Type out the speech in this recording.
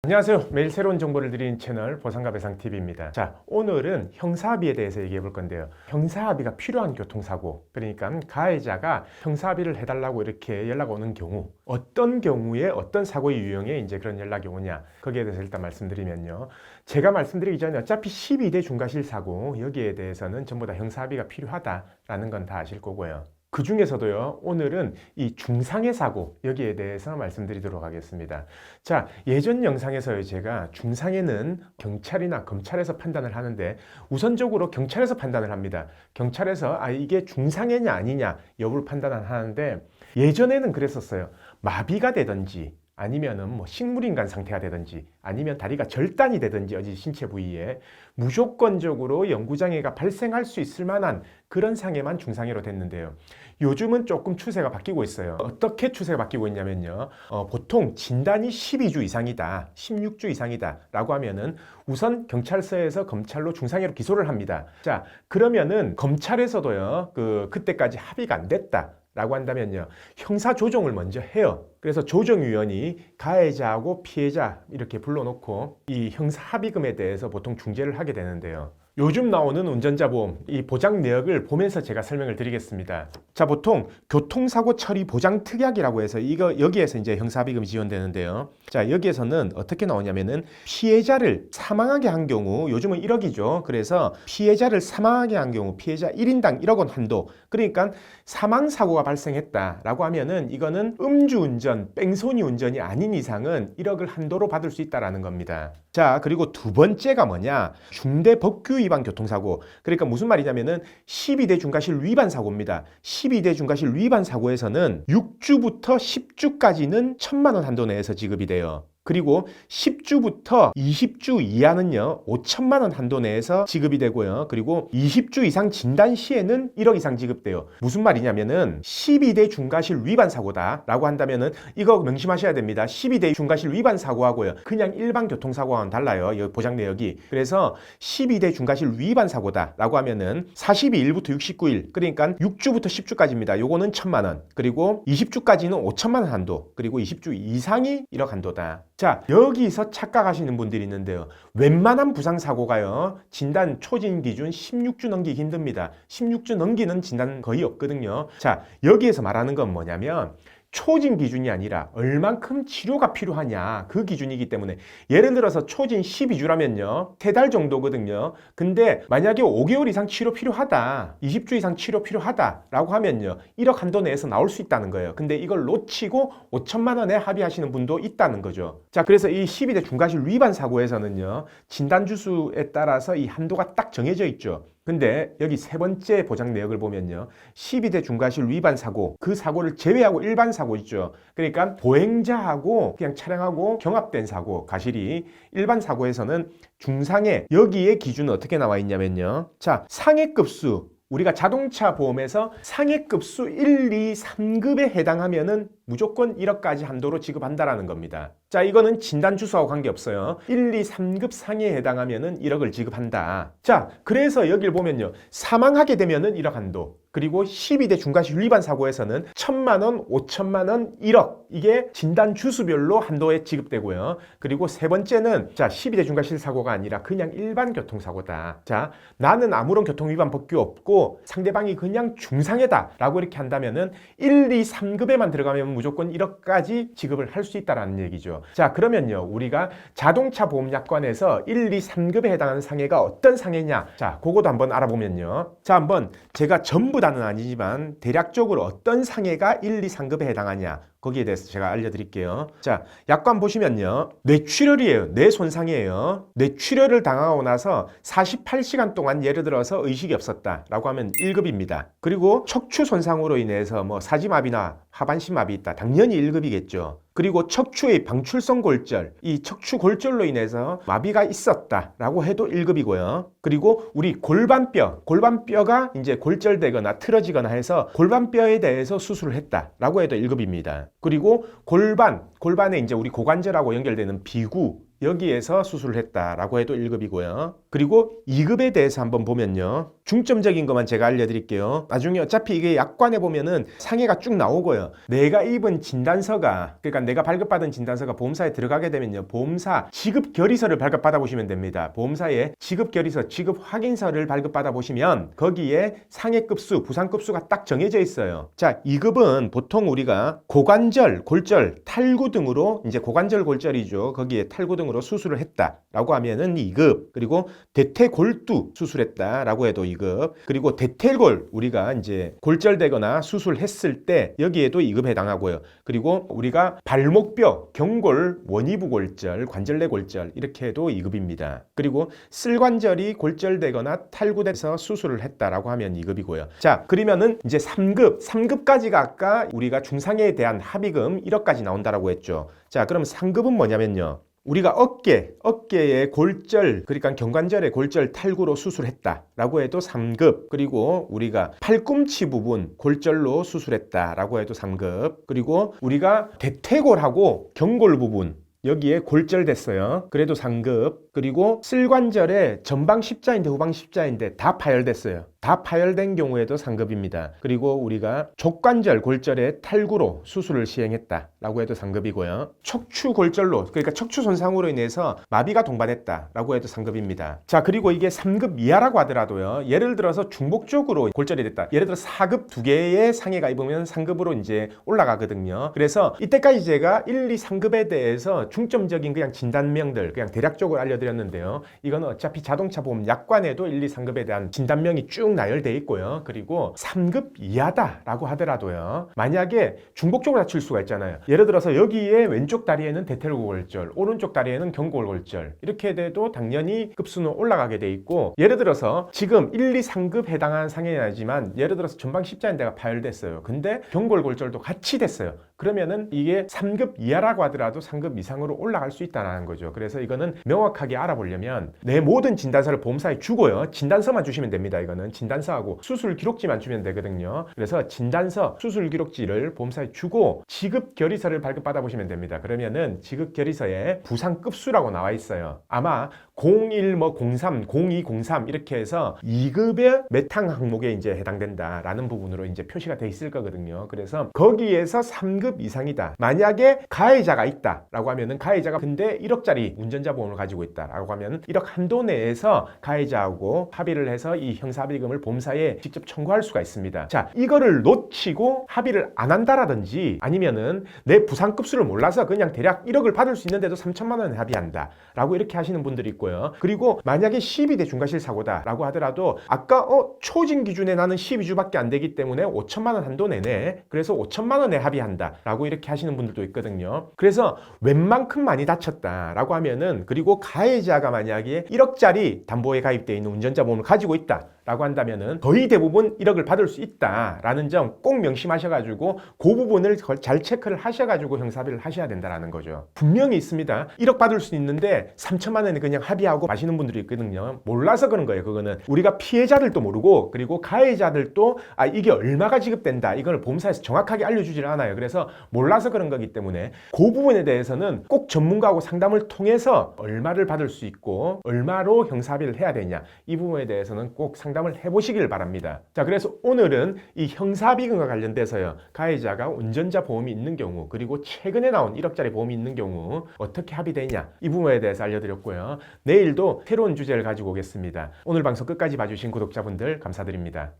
안녕하세요. 매일 새로운 정보를 드리는 채널 보상가 배상TV입니다. 자, 오늘은 형사합의에 대해서 얘기해 볼 건데요. 형사합의가 필요한 교통사고, 그러니까 가해자가 형사합의를 해달라고 이렇게 연락 오는 경우, 어떤 경우에 어떤 사고의 유형에 이제 그런 연락이 오냐, 거기에 대해서 일단 말씀드리면요. 제가 말씀드리기 전에 어차피 12대 중과실 사고, 여기에 대해서는 전부 다 형사합의가 필요하다라는 건 다 아실 거고요. 그 중에서도요, 오늘은 이 중상해 사고, 여기에 대해서 말씀드리도록 하겠습니다. 자, 예전 영상에서요, 제가 중상해는 경찰이나 검찰에서 판단을 하는데, 우선적으로 경찰에서 판단을 합니다. 경찰에서 이게 중상해냐 아니냐 여부를 판단을 하는데, 예전에는 그랬었어요. 마비가 되든지, 아니면은 뭐 식물인간 상태가 되든지, 아니면 다리가 절단이 되든지 어디 신체 부위에 무조건적으로 영구장애가 발생할 수 있을 만한 그런 상해만 중상해로 됐는데요. 요즘은 조금 추세가 바뀌고 있어요. 어떻게 추세가 바뀌고 있냐면요. 보통 진단이 12주 이상이다, 16주 이상이다 라고 하면은 우선 경찰서에서 검찰로 중상해로 기소를 합니다. 자, 그러면은 검찰에서도요, 그때까지 합의가 안 됐다 라고 한다면요, 형사 조정을 먼저 해요. 그래서 조정위원이 가해자하고 피해자 이렇게 불러놓고 이 형사 합의금에 대해서 보통 중재를 하게 되는데요. 요즘 나오는 운전자 보험, 이 보장 내역을 보면서 제가 설명을 드리겠습니다. 자, 보통 교통사고 처리 보장 특약이라고 해서 여기에서 이제 형사합의금이 지원되는데요. 자, 여기에서는 어떻게 나오냐면은 피해자를 사망하게 한 경우, 요즘은 1억이죠. 그래서 피해자를 사망하게 한 경우 피해자 1인당 1억 원 한도. 그러니까 사망사고가 발생했다라고 하면은 이거는 음주운전, 뺑소니 운전이 아닌 이상은 1억을 한도로 받을 수 있다라는 겁니다. 자, 그리고 두 번째가 뭐냐? 중대법규 위반 교통사고. 그러니까 무슨 말이냐면은 12대 중과실 위반 사고입니다. 12대 중과실 위반 사고에서는 6주부터 10주까지는 1,000만 원 한도 내에서 지급이 돼요. 그리고 10주부터 20주 이하는요, 5천만 원 한도 내에서 지급이 되고요. 그리고 20주 이상 진단 시에는 1억 이상 지급돼요. 무슨 말이냐면은 12대 중과실 위반 사고다 라고 한다면은 이거 명심하셔야 됩니다. 12대 중과실 위반 사고하고요, 그냥 일반 교통사고와는 달라요. 이 보장 내역이. 그래서 12대 중과실 위반 사고다 라고 하면은 42일부터 69일, 그러니까 6주부터 10주까지입니다. 요거는 1,000만 원. 그리고 20주까지는 5천만 원 한도. 그리고 20주 이상이 1억 한도다. 자, 여기서 착각하시는 분들이 있는데요. 웬만한 부상사고가요, 진단 초진 기준 16주 넘기기 힘듭니다. 16주 넘기는 진단 거의 없거든요. 자, 여기에서 말하는 건 뭐냐면 초진 기준이 아니라 얼만큼 치료가 필요하냐, 그 기준이기 때문에, 예를 들어서 초진 12주라면요 3달 정도거든요. 근데 만약에 5개월 이상 치료 필요하다, 20주 이상 치료 필요하다 라고 하면요 1억 한도 내에서 나올 수 있다는 거예요. 근데 이걸 놓치고 5천만 원에 합의하시는 분도 있다는 거죠. 자, 그래서 이 12대 중과실 위반 사고에서는요, 진단 주수에 따라서 이 한도가 딱 정해져 있죠. 근데 여기 세 번째 보장 내역을 보면요, 12대 중과실 위반 사고, 그 사고를 제외하고 일반 사고 있죠. 그러니까 보행자하고 그냥 차량하고 경합된 사고, 가실이 일반 사고에서는 중상해, 여기에 기준은 어떻게 나와 있냐면요, 자, 상해급수, 우리가 자동차 보험에서 상해급수 1, 2, 3급에 해당하면은 무조건 1억까지 한도로 지급한다라는 겁니다. 자, 이거는 진단 주수하고 관계없어요. 1, 2, 3급 상해에 해당하면은 1억을 지급한다. 자, 그래서 여기를 보면요, 사망하게 되면은 1억 한도. 그리고 12대 중과실 위반 사고에서는 1,000만 원, 5천만 원, 1억. 이게 진단 주수별로 한도에 지급되고요. 그리고 세 번째는, 자, 12대 중과실 사고가 아니라 그냥 일반 교통사고다. 자, 나는 아무런 교통위반 법규 없고 상대방이 그냥 중상해다 라고 이렇게 한다면은 1, 2, 3급에만 들어가면 무조건 1억까지 지급을 할 수 있다는 얘기죠. 자, 그러면요, 우리가 자동차 보험약관에서 1, 2, 3급에 해당하는 상해가 어떤 상해냐, 자, 그거도 한번 알아보면요, 자, 한번 제가 전부 다는 아니지만 대략적으로 어떤 상해가 1, 2, 3급에 해당하냐, 거기에 대해서 제가 알려드릴게요. 자, 약관 보시면요, 뇌출혈이에요. 뇌손상이에요. 뇌출혈을 당하고 나서 48시간 동안 예를 들어서 의식이 없었다 라고 하면 1급입니다. 그리고 척추 손상으로 인해서 뭐 사지마비나 하반신마비 있다, 당연히 1급이겠죠. 그리고 척추의 방출성 골절, 이 척추 골절로 인해서 마비가 있었다라고 해도 1급이고요. 그리고 우리 골반뼈가 이제 골절되거나 틀어지거나 해서 골반뼈에 대해서 수술을 했다라고 해도 1급입니다. 그리고 골반에 이제 우리 고관절하고 연결되는 비구, 여기에서 수술을 했다라고 해도 1급이고요. 그리고 2급에 대해서 한번 보면요. 중점적인 것만 제가 알려드릴게요. 나중에 어차피 이게 약관에 보면은 상해가 쭉 나오고요. 내가 입은 진단서가, 그러니까 내가 발급받은 진단서가 보험사에 들어가게 되면요. 보험사 지급 결의서를 발급받아 보시면 됩니다. 보험사에 지급 결의서, 지급 확인서를 발급받아 보시면 거기에 상해급수, 부상급수가 딱 정해져 있어요. 자, 2급은 보통 우리가 고관절, 골절, 탈구 등으로 이제 고관절 골절이죠. 거기에 탈구 등으로 수술을 했다라고 하면은 2급. 그리고 대퇴골두 수술했다라고 해도 2급. 그리고 대퇴골 우리가 이제 골절되거나 수술했을 때 여기에도 2급 해당하고요. 그리고 우리가 발목뼈, 경골, 원위부 골절, 관절내 골절 이렇게 해도 2급입니다. 그리고 슬관절이 골절되거나 탈구돼서 수술을 했다라고 하면 2급이고요. 자, 그러면은 이제 3급, 3급까지가 아까 우리가 중상해에 대한 합의금 1억까지 나온다라고 했죠. 자, 그럼 3급은 뭐냐면요. 우리가 어깨의 골절, 그러니까 경관절의 골절 탈구로 수술했다라고 해도 3급. 그리고 우리가 팔꿈치 부분 골절로 수술했다라고 해도 3급. 그리고 우리가 대퇴골하고 경골 부분 여기에 골절됐어요. 그래도 3급. 그리고 슬관절에 전방 십자인대, 후방 십자인대 다 파열됐어요. 다 파열된 경우에도 3급입니다. 그리고 우리가 족관절 골절에 탈구로 수술을 시행했다라고 해도 3급이고요. 척추 골절로, 그러니까 척추 손상으로 인해서 마비가 동반했다라고 해도 3급입니다. 자, 그리고 이게 3급 이하라고 하더라도요. 예를 들어서 중복적으로 골절이 됐다. 예를 들어 4급 2개의 상해가 입으면 3급으로 이제 올라가거든요. 그래서 이때까지 제가 1, 2, 3급에 대해서 중점적인 그냥 진단명들 그냥 대략적으로 알려드렸는데요. 이거는 어차피 자동차 보험 약관에도 1, 2, 3급에 대한 진단명이 쭉 나열되어 있고요. 그리고 3급 이하다라고 하더라도요. 만약에 중복적으로 다칠 수가 있잖아요. 예를 들어서 여기에 왼쪽 다리에는 대퇴골 골절, 오른쪽 다리에는 경골 골절 이렇게 돼도 당연히 급수는 올라가게 돼 있고, 예를 들어서 지금 1, 2, 3급 해당하는 상해이지만 예를 들어서 전방 십자인대가 파열됐어요. 근데 경골 골절도 같이 됐어요. 그러면은 이게 3급 이하라고 하더라도 3급 이상으로 올라갈 수 있다는 거죠. 그래서 이거는 명확하게 알아보려면 내 모든 진단서를 보험사에 주고요. 진단서만 주시면 됩니다. 이거는 진단서하고 수술 기록지만 주면 되거든요. 그래서 진단서, 수술 기록지를 보험사에 주고 지급 결의서를 발급받아 보시면 됩니다. 그러면은 지급 결의서에 부상급수라고 나와 있어요. 아마 01, 03, 02, 03 이렇게 해서 2급의 메탕 항목에 이제 해당된다라는 부분으로 이제 표시가 돼 있을 거거든요. 그래서 거기에서 3급 이상이다. 만약에 가해자가 있다라고 하면은 가해자가 근데 1억짜리 운전자 보험을 가지고 있다라고 하면 1억 한도 내에서 가해자하고 합의를 해서 이 형사합의금을 보험사에 직접 청구할 수가 있습니다. 자, 이거를 놓치고 합의를 안 한다라든지 아니면은 내 부상급수를 몰라서 그냥 대략 1억을 받을 수 있는데도 3천만 원에 합의한다 라고 이렇게 하시는 분들이 있고요. 그리고 만약에 12대 중과실 사고다라고 하더라도 아까 초진 기준에 나는 12주밖에 안 되기 때문에 5천만 원 한도 내네. 그래서 5천만 원에 합의한다 라고 이렇게 하시는 분들도 있거든요. 그래서 웬만큼 많이 다쳤다라고 하면은, 그리고 가해자가 만약에 1억짜리 담보에 가입되어 있는 운전자 보험을 가지고 있다 라고 한다면은 거의 대부분 1억을 받을 수 있다라는 점 꼭 명심하셔가지고 그 부분을 잘 체크를 하셔가지고 형사합의를 하셔야 된다라는 거죠. 분명히 있습니다. 1억 받을 수 있는데 3천만 원에 그냥 합의하고 마시는 분들이 있거든요. 몰라서 그런 거예요. 그거는 우리가 피해자들도 모르고 그리고 가해자들도 이게 얼마가 지급된다 이걸 보험사에서 정확하게 알려주질 않아요. 그래서 몰라서 그런 거기 때문에 그 부분에 대해서는 꼭 전문가하고 상담을 통해서 얼마를 받을 수 있고 얼마로 형사합의를 해야 되냐 이 부분에 대해서는 꼭 상담을 해보시길 바랍니다. 자, 그래서 오늘은 이 형사합의금과 관련돼서요. 가해자가 운전자 보험이 있는 경우 그리고 최근에 나온 1억짜리 보험이 있는 경우 어떻게 합의되냐 이 부분에 대해서 알려드렸고요. 내일도 새로운 주제를 가지고 오겠습니다. 오늘 방송 끝까지 봐주신 구독자분들 감사드립니다.